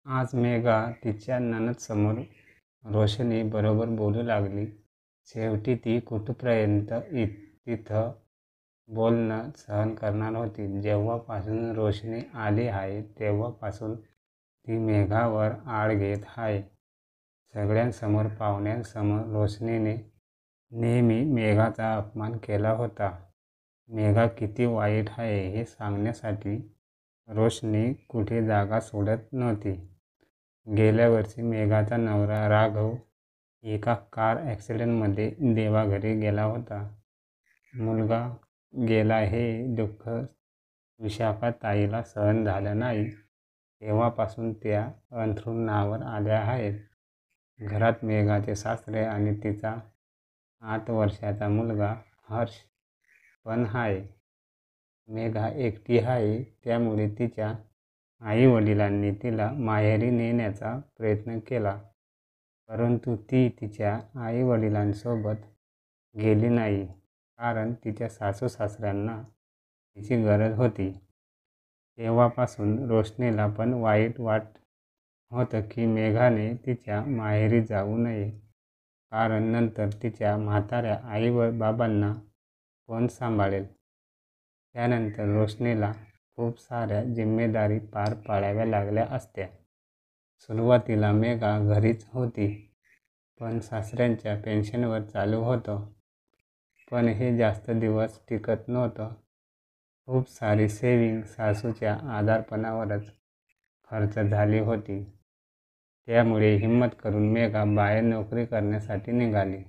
आज मेघा तिच्या नणंदसमोर रोशनी बरोबर बोलू लागली. शेवटी ती कुठपर्यंत तिथं बोलणं सहन करणार होती. जेव्हापासून रोशनी आली आहे तेव्हापासून ती मेघावर आळ घेत आहे. सगळ्यांसमोर, पाहुण्यांसमोर रोशनीने नेहमी मेघाचा अपमान केला होता. मेघा किती वाईट आहे हे सांगण्यासाठी रोशनी कुठे जागा सोडत नव्हती. गेल्या वर्षी मेघाचा नवरा राघव एका कार ॲक्सिडेंटमध्ये देवाघरी गेला होता. मुलगा गेला हे दुःख विशाखा ताईला सहन झालं नाही. तेव्हापासून त्या अंथरुणावर आल्या आहेत. घरात मेघाचे सासरे आणि तिचा 8 वर्षाचा मुलगा हर्ष पण आहे. मेघा एकटी आहे, त्यामुळे तिच्या आई-वडिलांनी तिला माहेरी नेण्याचा प्रयत्न केला, परंतु ती तिच्या आई-वडिलांसोबत गेली नाही, कारण तिच्या सासू-सासऱ्यांना तिची गरज होती. तेव्हापासून रोशनीला पण वाईट वाटत होतं की मेघाने तिच्या माहेरी जाऊ नये, कारण नंतर तिच्या म्हाताऱ्या आई-बाबांना कोण सांभाळेल. त्यानंतर रोशनीला खूप साऱ्या जिम्मेदारी पार पाडाव्या लागल्या असत्या. सुरुवातीला मेघा घरीच होती, पण सासऱ्यांच्या पेन्शनवर चालू होतं. पण हे जास्त दिवस टिकत नव्हतं. खूप सारी सेव्हिंग सासूच्या आजारपणावरच खर्च झाली होती. त्यामुळे हिम्मत करून मेघा बाहेर नोकरी करण्यासाठी निघाली.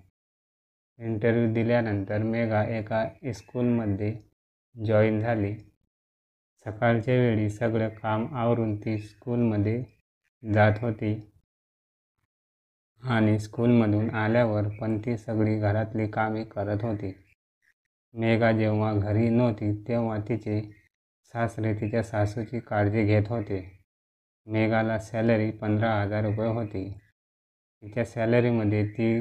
इंटरव्ह्यू दिल्यानंतर मेघा एका स्कूलमध्ये जॉईन झाली. सकाळच्या वेळी सगळं काम आवरून ती स्कूलमध्ये जात होती आणि स्कूलमधून आल्यावर पण ती सगळी घरातली कामे करत होती. मेघा जेव्हा घरी नव्हती तेव्हा तिचे सासरे तिच्या सासूची काळजी घेत होते. मेघाला सॅलरी 15,000 रुपये होती. तिच्या सॅलरीमध्ये ती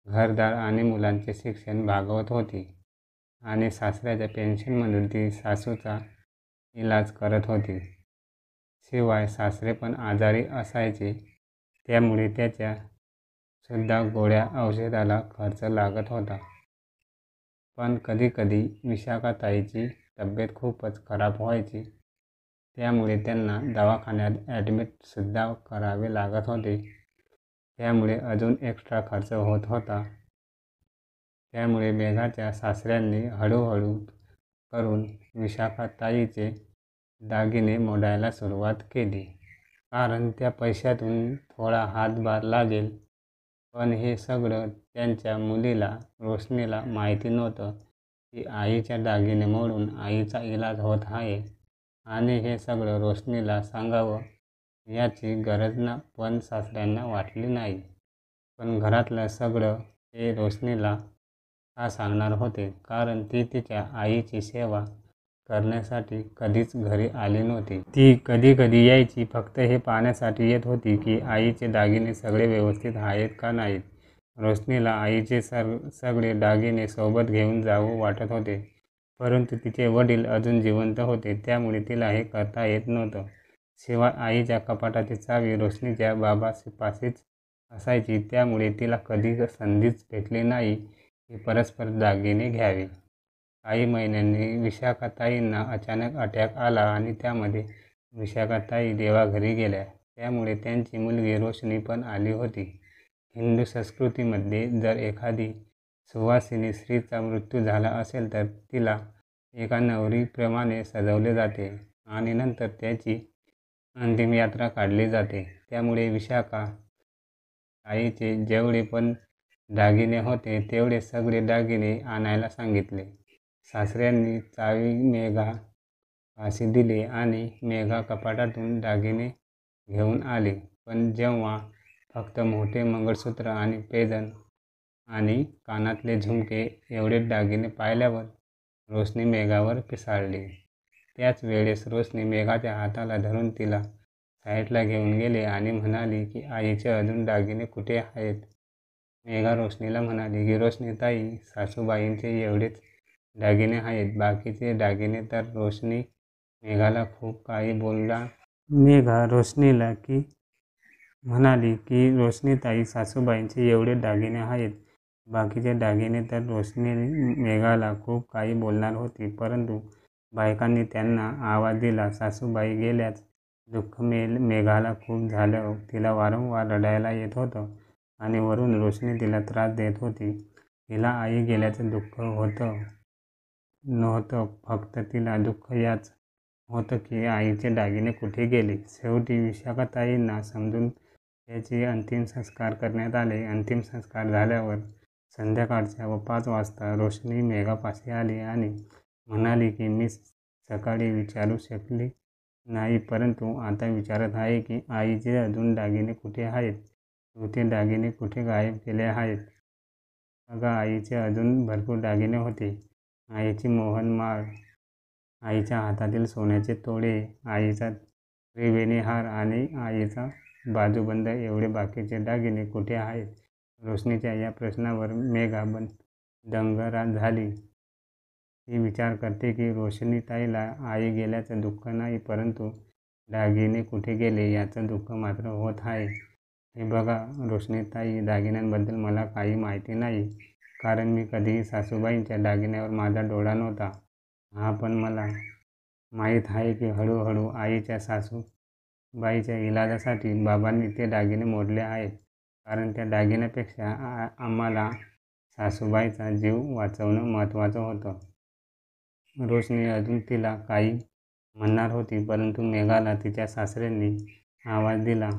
घरदार आणि मुलांचे शिक्षण भागवत होती आणि सासऱ्याच्या पेन्शनमधून ती सासूचा इलाज करत होती. शिवाय सासरे पण आजारी असायचे, त्यामुळे त्याच्या सुद्धा गोळ्या औषधाला खर्च लागत होता. पण कधीकधी विशाखाताईची तब्येत खूपच खराब व्हायची, त्यामुळे त्यांना दवाखान्यात ॲडमिटसुद्धा करावे लागत होते. त्यामुळे अजून एक्स्ट्रा खर्च होत होता. त्यामुळे मेघाच्या सासऱ्यांनी हळूहळू करून विशाखाताईचे दागिने मोडायला सुरुवात केली, कारण त्या पैशातून थोडा हातभार लागेल. पण हे सगळं त्यांच्या मुलीला रोशनीला माहिती नव्हतं की आईच्या दागिने मोडून आईचा इलाज होत आहे आणि हे सगळं रोशनीला सांगावं याची गरज पण सासऱ्यांना वाटली नाही. पण घरातलं सगळं ते रोशनीला का सांगणार होते, कारण ती तिच्या आईची सेवा करण्यासाठी कधीच घरी आली नव्हती. ती कधी यायची, फक्त हे पाहण्यासाठी येत होती की आईचे दागिने सगळे व्यवस्थित आहेत का नाहीत. रोशनीला आईचे सगळे दागिने सोबत घेऊन जावं वाटत होते, परंतु तिचे वडील अजून जिवंत होते, त्यामुळे तिला हे करता येत नव्हतं. शिवाय आईच्या कपाटाची चावी रोशनीच्या बाबापाशीच असायची, त्यामुळे तिला कधी संधीच भेटली नाही की परस्पर दागिने घ्यावे. काही महिन्यांनी विशाखाताईंना अचानक अटॅक आला आणि त्यामध्ये विशाखाताई देवाघरी गेल्या. त्यामुळे त्यांची मुलगी रोशनी पण आली होती. हिंदू संस्कृतीमध्ये जर एखादी सुवासिनी स्त्रीचा मृत्यू झाला असेल तर तिला एका नवरीप्रमाणे सजवले जाते आणि नंतर त्याची अंतिम यात्रा काढली जाते. त्यामुळे विशाखा ताईचे जेवढे पण दागिने होते तेवढे सगळे दागिने आणायला सांगितले. सासऱ्यांनी चावी मेघा पाशी दिली आणि मेघा कपाटातून दागिने घेऊन आली. पण जेव्हा फक्त मोठे मंगळसूत्र आणि पैंजण आणि कानातले झुमके एवढे दागिने पाहिल्यावर रोशनी मेघावर पिसाळली. त्याच वेळेस रोशनी मेघाच्या हाताला धरून तिला साईडला घेऊन गेली आणि म्हणाली की आईचे अजून दागिने कुठे आहेत. मेघा रोशनीला म्हणाली की रोशनीताई, सासूबाईंचे एवढेच दागिने आहेत, बाकीचे दागिने तर. रोशनी मेघाला खूप काही बोलला मेघा रोशनीला म्हणाली की रोशनीताई, सासूबाईंचे एवढे दागिने आहेत. बाकीचे दागिने तर रोशनी मेघाला खूप काही बोलणार होती, परंतु बायकांनी त्यांना आवाज दिला. सासूबाई गेल्याच दुःख मेघाला खूप झालं. तिला वारंवार रडायला येत होतं आणि वरून रोशनी तिला त्रास देत होती. तिला आई गेल्याचं दुःख नव्हतं, फक्त तिला दुःख याच होतं की आईचे दागिने कुठे गेले. शेवटी विशाखाताईंना समजून त्याचे अंतिम संस्कार करण्यात आले. अंतिम संस्कार झाल्यावर संध्याकाळच्या 5 वाजता रोशनी मेघापाशी आली आणि म्हणाली की मी सकाळी विचारू शकली नाही, परंतु आता विचारत आहे की आईचे अजून दागिने कुठे आहेत? तू ते दागिने कुठे गायब केले आहेत? अगं, आईचे अजून भरपूर दागिने होते. आईची मोहनमाळ, आईच्या हातातील सोन्याचे तोडे, आईचा त्रिवेणी हार आणि आईचा बाजूबंद एवढे बाकीचे दागिने कुठे आहेत? रोशनीच्या या प्रश्नावर मेघा दंग झाली. ती विचार करते की रोशनीताईला आई गेल्याचं दुःख नाही, परंतु दागिने कुठे गेले याचं दुःख मात्र होत आहे. हे बघा रोशनीताई, दागिन्यांबद्दल मला काही माहिती नाही, कारण मी कधीही सासूबाईंच्या दागिन्यावर माझा डोळा नव्हता. पण मला माहीत आहे की हळूहळू आईच्या सासूबाईच्या इलाजासाठी बाबांनी ते दागिने मोडले आहेत, कारण त्या दागिन्यापेक्षा आम्हाला सासूबाईचा जीव वाचवणं महत्त्वाचं होतं. रोशनी अजून तिला काही म्हणणार होती, परंतु मेघाला तिच्या सासऱ्यांनी आवाज दिला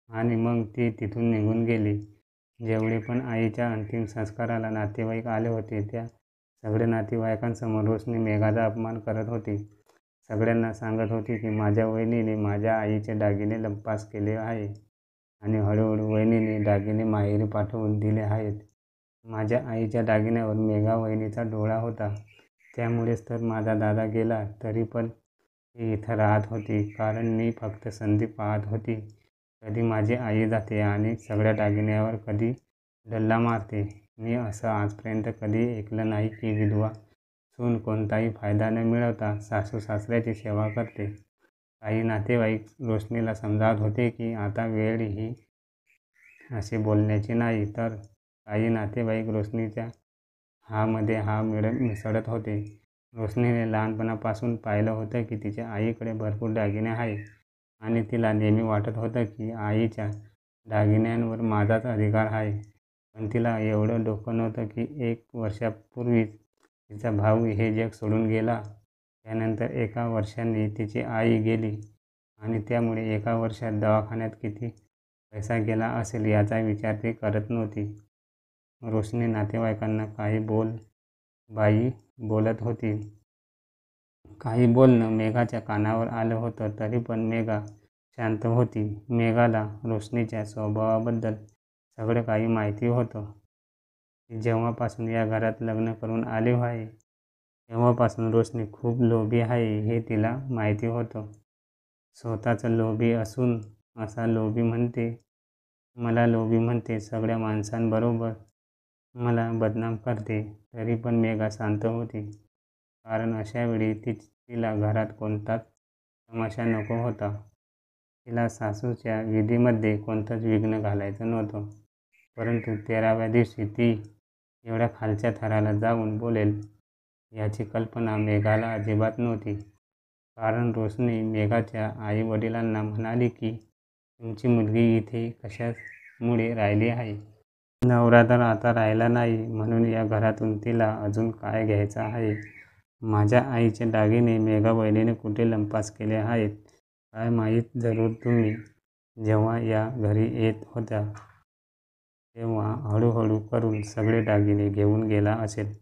आणि मग ती तिथून निघून गेली. जेवढे पण आईच्या अंतिम संस्काराला नातेवाईक आले होते, त्या सगळ्या नातेवाईकांसमोर रोशनी मेघाचा अपमान करत होती. सगळ्यांना सांगत होती की माझ्या वहिनीने माझ्या आईचे दागिने लंपास केले आहे आणि हळूहळू वहिनीने दागिने माहेरी पाठवून दिले आहेत. माझ्या आईच्या दागिन्यावर मेघा वहिनीचा डोळा होता, त्यामुळेच तर माझा दादा गेला तरी पण ती इथं राहत होती, कारण मी फक्त संधी पाहत होती. कधी माझी आई जाते आणि सगळ्या दागिन्यावर कधी डल्ला मारते. मी असं आजपर्यंत कधी ऐकलं नाही की विधवा सून कोणताही फायदा न मिळवता सासू सासऱ्याची सेवा करते. काही नातेवाईक रोशनीला समजावत होते की आता वेळ ही असे बोलण्याची नाही, तर काही नातेवाईक रोशनीच्या हा मिसळत होते. रोशनीने लहानपणापासून पाहिलं होतं की तिच्या आईकडे भरपूर दागिने आहेत आणि तिला नेहमी वाटत होतं की आईच्या दागिन्यांवर माझाच अधिकार आहे. पण तिला एवढं डोकं नव्हतं की 1 वर्षापूर्वीच तिचा भाऊ हे जग सोडून गेला. त्यानंतर 1 वर्षांनी तिची आई गेली आणि त्यामुळे 1 वर्षात दवाखान्यात किती पैसा गेला असेल याचा विचार ती करत नव्हती. रोशनी नातेवाईकांना बाई बोलत होती. काही बोलणं मेघाच्या कानावर आलं होतं, तरी पण मेघा शांत होती. मेघाला रोशनीच्या स्वभावाबद्दल सगळं काही माहिती होतं. ती जेव्हापासून या घरात लग्न करून आली आहे, तेव्हापासून रोशनी खूप लोभी आहे हे तिला माहिती होतं. स्वतःचं लोभी असून असा लोभी म्हणते, मला लोभी म्हणते, सगळ्या माणसांबरोबर मला बदनाम करते. तरी पण मेघा शांत होती, कारण अशावेळी तिला घरात कोणताच तमाशा नको होता. तिला सासूच्या विधीमध्ये कोणतंच विघ्न घालायचं नव्हतं. परंतु 13व्या दिवशी ती एवढ्या खालच्या थराला जाऊन बोलेल याची कल्पना मेघाला अजिबात नव्हती. कारण रोशनी मेघाच्या आई-वडिलांना म्हणाली की तुमची मुलगी इथे कशामुळे राहिली आहे? नवरा तर आता राहिला नाही, म्हणून या घरातून तिला अजून काय घ्यायचं आहे? माझ्या आईचे दागिने मेघा बहिणीने कुठे लंपास केले आहेत काय माहीत? जरूर तुम्ही जेव्हा या घरी येत होत्या तेव्हा हळूहळू करून सगळे दागिने घेऊन गेला असेल.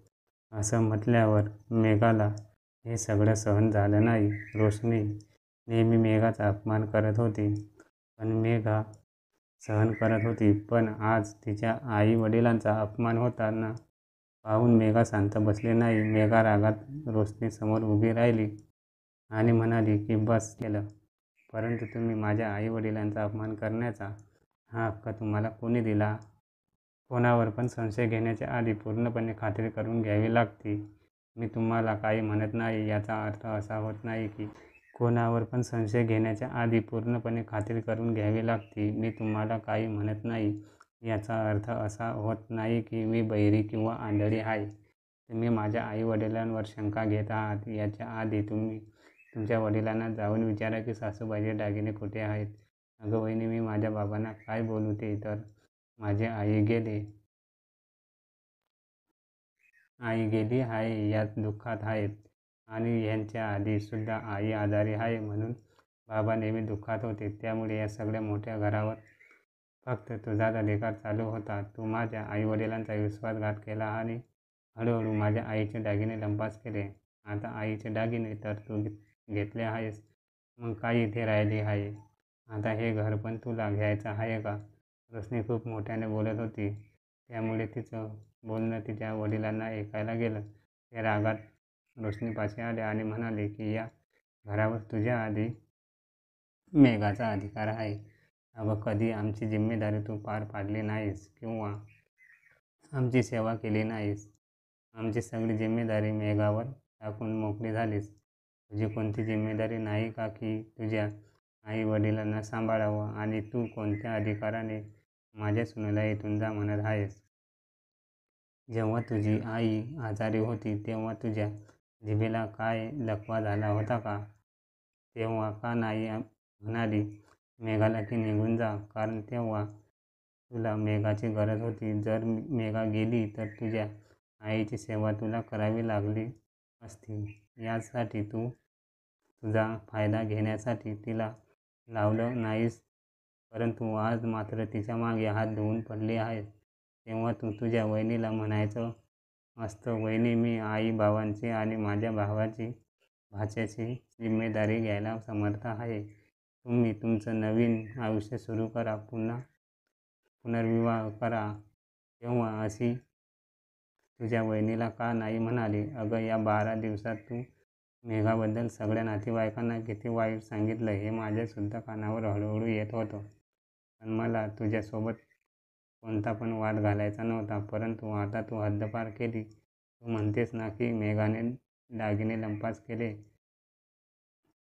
असं म्हटल्यावर मेघाला हे सगळं सहन झालं नाही. रोशनी नेहमी मेघाचा अपमान करत होती, पण मेघा सहन करत होती. पण आज तिच्या आई-वडिलांचा अपमान होताना पाहून मेघा शांत बसली नाही. मेघा रागात रोशनीसमोर उभी राहिली आणि म्हणाली की बस केलं, परंतु तुम्ही माझ्या आई-वडिलांचा अपमान करण्याचा हा हक्क तुम्हाला कोणी दिला? कोणावर पण संशय घेण्याच्या आधी पूर्णपणे खात्री करून घ्यावी लागते. मी तुम्हाला काही म्हणत नाही याचा अर्थ असा होत नाही की कोणावर पण संशय घेण्याच्या आधी पूर्णपणे खात्री करून घ्यावी लागते. मी तुम्हाला काही म्हणत नाही याचा अर्थ असा होत नाही की मी बहिरी किंवा आंधळी आहे. तुम्ही माझ्या आई-वडिलांवर शंका घेत आहात. याच्या आधी तुम्ही तुमच्या वडिलांना जाऊन विचारा की सासूबाईचे दागिने कुठे आहेत. अगं वहिनी, मी माझ्या बाबांना काय बोलू ते तर. माझी आई गेली आहे याच दुःखात आहेत आणि ह्यांच्या आधीसुद्धा आई आजारी आहे म्हणून बाबा नेहमी दुःखात होते. त्यामुळे या सगळ्या मोठ्या घरावर फक्त तुझाच अधिकार चालू होता. तू माझ्या आईवडिलांचा विश्वासघात केला आणि हळूहळू माझ्या आईचे दागिने लंपास केले. आता आईचे दागिने तर तू घेतले आहेस, मग काय इथे राहिली आहे? आता हे घर पण तुला घ्यायचं आहे का? रोशनी खूप मोठ्याने बोलत होती, त्यामुळे तिचं बोलणं तिच्या वडिलांना ऐकायला गेलं. ते रागात रोशनीपाशी आले आणि म्हणाले की या घरावर तुझ्या आधी मेघाचा अधिकार आहे. अगं, कधी आमची जिम्मेदारी तू पार पाडली नाहीस किंवा आमची सेवा केली नाहीस. आमची सगळी जिम्मेदारी मेघावर टाकून मोकळी झालीस. तुझी कोणती जिम्मेदारी नाही का की तुझ्या आई-वडिलांना सांभाळावं आणि तू कोणत्या अधिकाराने माझ्या सुनेला इथून जा म्हणत आहेस? जेव्हा तुझी आई आजारी होती तेव्हा तुझ्या जिभेला काय लकवा झाला होता का? तेव्हा का नाही म्हणाली मेघाला की निघून जा? कारण तेव्हा तुला मेघाची गरज होती. जर मेघा गेली तर तुझ्या आईची सेवा तुला करावी लागली असती. यासाठी तू तुझा फायदा घेण्यासाठी तिला लावलं नाहीस, परंतु आज मात्र तिच्या मागे हात धुवून पडली आहेस. तेव्हा तू तुझ्या वहिनीला म्हणायचं असतं, वहिनी, मी आई-बाबांची आणि माझ्या भाच्याची जिम्मेदारी घ्यायला समर्थ आहे. तुम्ही तुमचं नवीन आयुष्य सुरू करा, पुनर्विवाह करा. तेव्हा अशी तुझ्या वहिनीला का नाही म्हणाली? अगं, या 12 दिवसात तू मेघाबद्दल सगळ्या नातेवाईकांना किती वाईट सांगितलं हे माझ्यासुद्धा कानावर हळूहळू येत होतं. पण मला तुझ्यासोबत कोणता पण वाद घालायचा नव्हता. परंतु आता तू हद्दपार केली. तू म्हणतेस ना की मेघाने दागिने लंपास केले.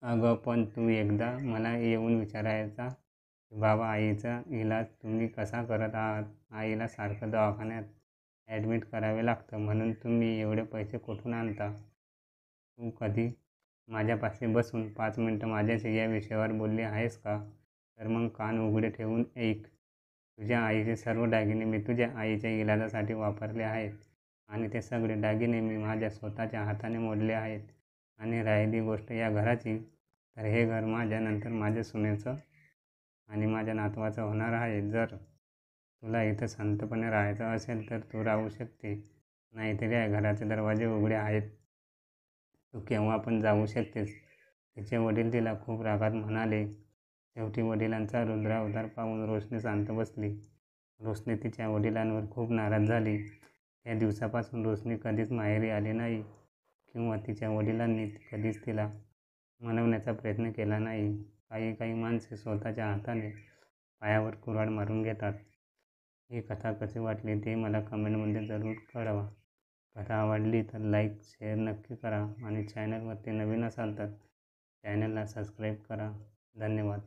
अगं, पण तू एकदा मला येऊन विचारायचा की बाबा, आईचा इलाज तुम्ही कसा करत आहात? आईला सारखं दवाखान्यात ॲडमिट करावे लागतं, म्हणून तुम्ही एवढे पैसे कुठून आणता? तू कधी माझ्यापाशी बसून 5 मिनटं माझ्याशी या विषयावर बोलली आहेस का? तर मग कान उघडे ठेवून ऐक. तुझ्या आईचे सर्व दागिने मी तुझ्या आईच्या इलाजासाठी वापरले आहेत आणि ते सगळे दागिने मी माझ्या स्वतःच्या हाताने मोडले आहेत. आणि राहिली गोष्ट या घराची, तर हे घर माझ्यानंतर माझ्या सुनेचं आणि माझ्या नातवाचं होणार आहे. जर तुला इथं शांतपणे राहायचं असेल तर तू राहू शकते, नाहीतर या घराचे दरवाजे उघडे आहेत. तू केव्हा पण जाऊ शकतेस. तिचे वडील तिला खूप रागात म्हणाले. शेवटी वडिलांचा रुद्रावतार पाहून रोशनी शांत बसली. रोशनी तिच्या वडिलांवर खूप नाराज झाली. त्या दिवसापासून रोशनी कधीच माहेरी आली नाही किंवा तिच्या वडिलांनी कधीच तिला मनवण्याचा प्रयत्न केला नाही. काही माणसे स्वतःच्या हाताने पायावर कुऱ्हाड मारून घेतात. ही कथा कशी वाटली ते मला कमेंटमध्ये जरूर कळवा. कथा आवडली तर लाईक, शेअर नक्की करा आणि चॅनलवरती नवीन असाल तर चॅनलला सबस्क्राईब करा. धन्यवाद.